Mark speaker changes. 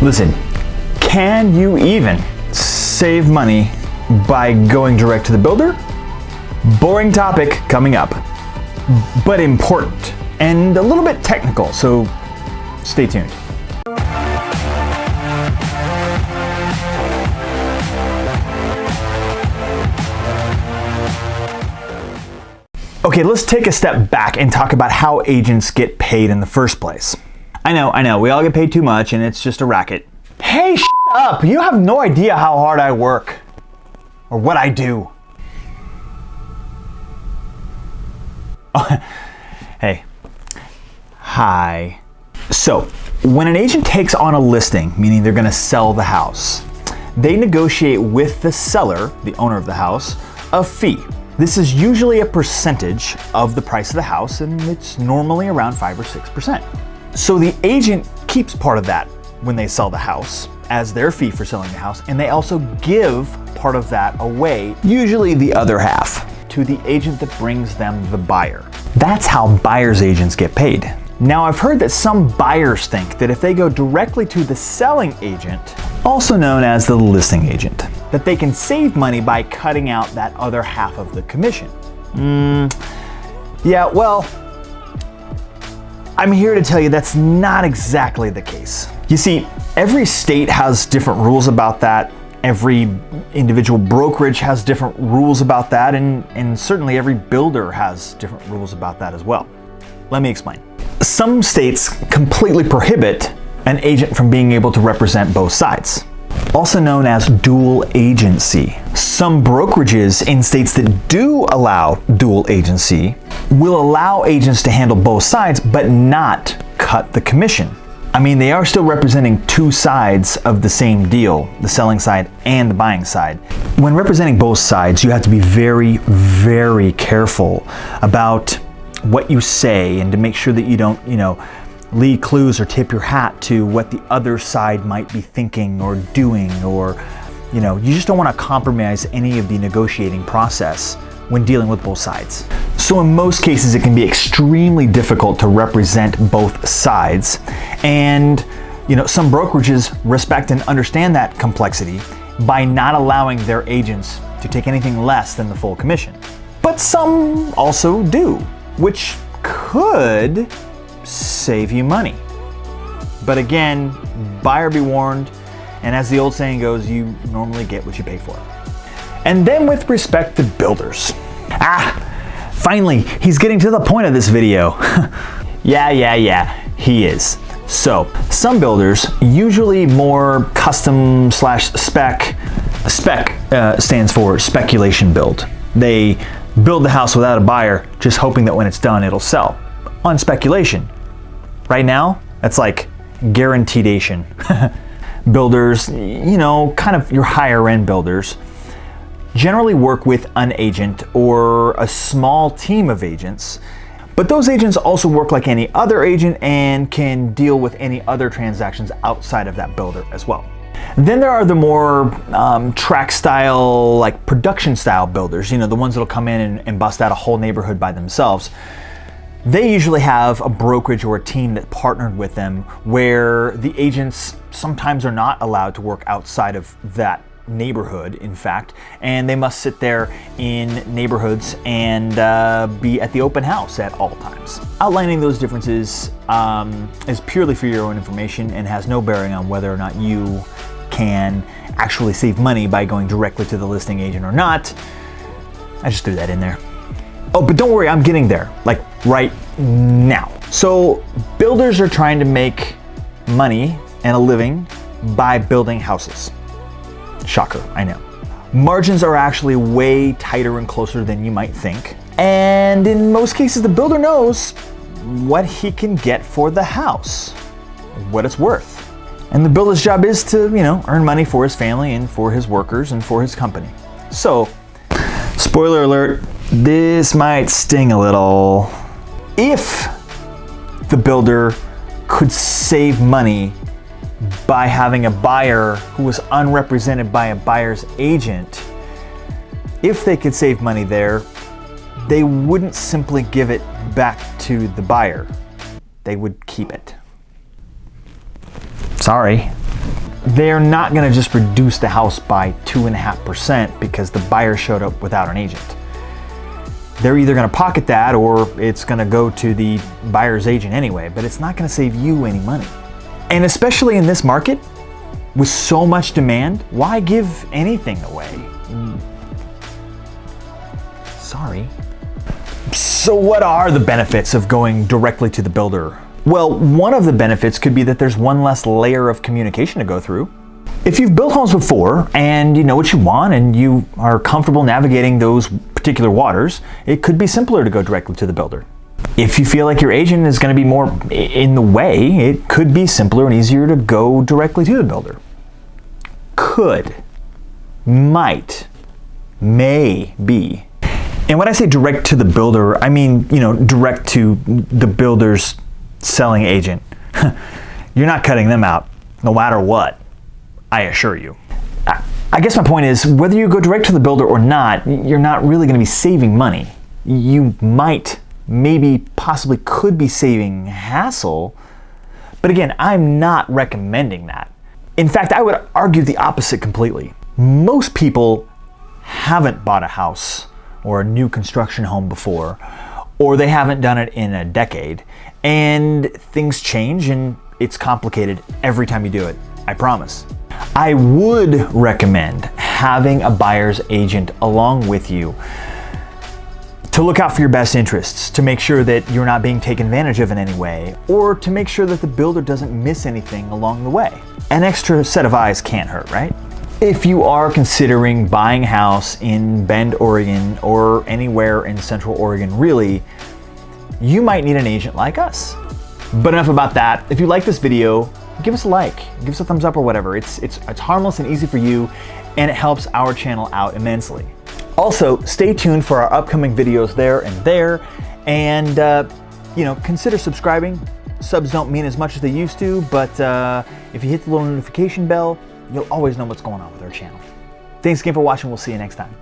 Speaker 1: Listen, can you even save money by going direct to the builder? Boring topic coming up, but important and a little bit technical, so stay tuned. Okay, let's take a step back and talk about how agents get paid in the first place. I know, we all get paid too much and it's just a racket. Hey, shut up! You have no idea how hard I work or what I do. Hey, hi. So, when an agent takes on a listing, meaning they're gonna sell the house, they negotiate with the seller, the owner of the house, a fee. This is usually a percentage of the price of the house, and it's normally around 5 or 6%. So the agent keeps part of that when they sell the house as their fee for selling the house, and they also give part of that away, usually the other half, to the agent that brings them the buyer. That's how buyer's agents get paid. Now, I've heard that some buyers think that if they go directly to the selling agent, also known as the listing agent, that they can save money by cutting out that other half of the commission. Yeah, well, I'm here to tell you that's not exactly the case. You see, every state has different rules about that. Every individual brokerage has different rules about that, and certainly every builder has different rules about that as well. Let me explain. Some states completely prohibit an agent from being able to represent both sides, also known as dual agency. Some brokerages in states that do allow dual agency will allow agents to handle both sides, but not cut the commission. I mean, they are still representing two sides of the same deal, the selling side and the buying side. When representing both sides, you have to be very, very careful about what you say and to make sure that you don't, leave clues or tip your hat to what the other side might be thinking or doing, or, you just don't want to compromise any of the negotiating process when dealing with both sides. So in most cases, it can be extremely difficult to represent both sides. And, some brokerages respect and understand that complexity by not allowing their agents to take anything less than the full commission. But some also do, which could save you money. But again, buyer be warned, and as the old saying goes, you normally get what you pay for. And then with respect to builders. Finally, he's getting to the point of this video. Yeah, he is. So, some builders, usually more custom / spec, stands for speculation build. They build the house without a buyer, just hoping that when it's done, it'll sell. On speculation. Right now, that's like guaranteedation. Builders, kind of your higher end builders, generally work with an agent or a small team of agents, but those agents also work like any other agent and can deal with any other transactions outside of that builder as well. Then there are the more track style, like production style builders, the ones that'll come in and bust out a whole neighborhood by themselves. They usually have a brokerage or a team that partnered with them where the agents sometimes are not allowed to work outside of that neighborhood, in fact, and they must sit there in neighborhoods and be at the open house at all times. Outlining those differences is purely for your own information and has no bearing on whether or not you can actually save money by going directly to the listing agent or not. I just threw that in there. Oh, but don't worry, I'm getting there, like right now. So builders are trying to make money and a living by building houses. Shocker, I know. Margins are actually way tighter and closer than you might think. And in most cases, the builder knows what he can get for the house, what it's worth. And the builder's job is to, earn money for his family and for his workers and for his company. So, spoiler alert, this might sting a little. If the builder could save money by having a buyer who was unrepresented by a buyer's agent, if they could save money there, they wouldn't simply give it back to the buyer. They would keep it. Sorry. they're not going to just reduce the house by 2.5% because the buyer showed up without an agent. They're either going to pocket that or it's going to go to the buyer's agent anyway, but it's not going to save you any money. And especially in this market, with so much demand, why give anything away? Sorry. So what are the benefits of going directly to the builder? Well, one of the benefits could be that there's one less layer of communication to go through. If you've built homes before and you know what you want and you are comfortable navigating those particular waters, it could be simpler to go directly to the builder. If you feel like your agent is going to be more in the way, it could be simpler and easier to go directly to the builder. Could, might, may be. And when I say direct to the builder, I mean, direct to the builder's selling agent. You're not cutting them out, no matter what, I assure you. I guess my point is, whether you go direct to the builder or not, you're not really going to be saving money. You might, maybe, possibly could be saving hassle, but again, I'm not recommending that. In fact, I would argue the opposite completely. Most people haven't bought a house or a new construction home before, or they haven't done it in a decade, and things change and it's complicated every time you do it, I promise. I would recommend having a buyer's agent along with you to look out for your best interests, to make sure that you're not being taken advantage of in any way, or to make sure that the builder doesn't miss anything along the way. An extra set of eyes can't hurt, right? If you are considering buying a house in Bend, Oregon, or anywhere in Central Oregon, really, you might need an agent like us. But enough about that. If you like this video, give us a like, give us a thumbs up or whatever. It's harmless and easy for you, and it helps our channel out immensely. Also, stay tuned for our upcoming videos there, and consider subscribing. Subs don't mean as much as they used to, but if you hit the little notification bell, you'll always know what's going on with our channel. Thanks again for watching. We'll see you next time.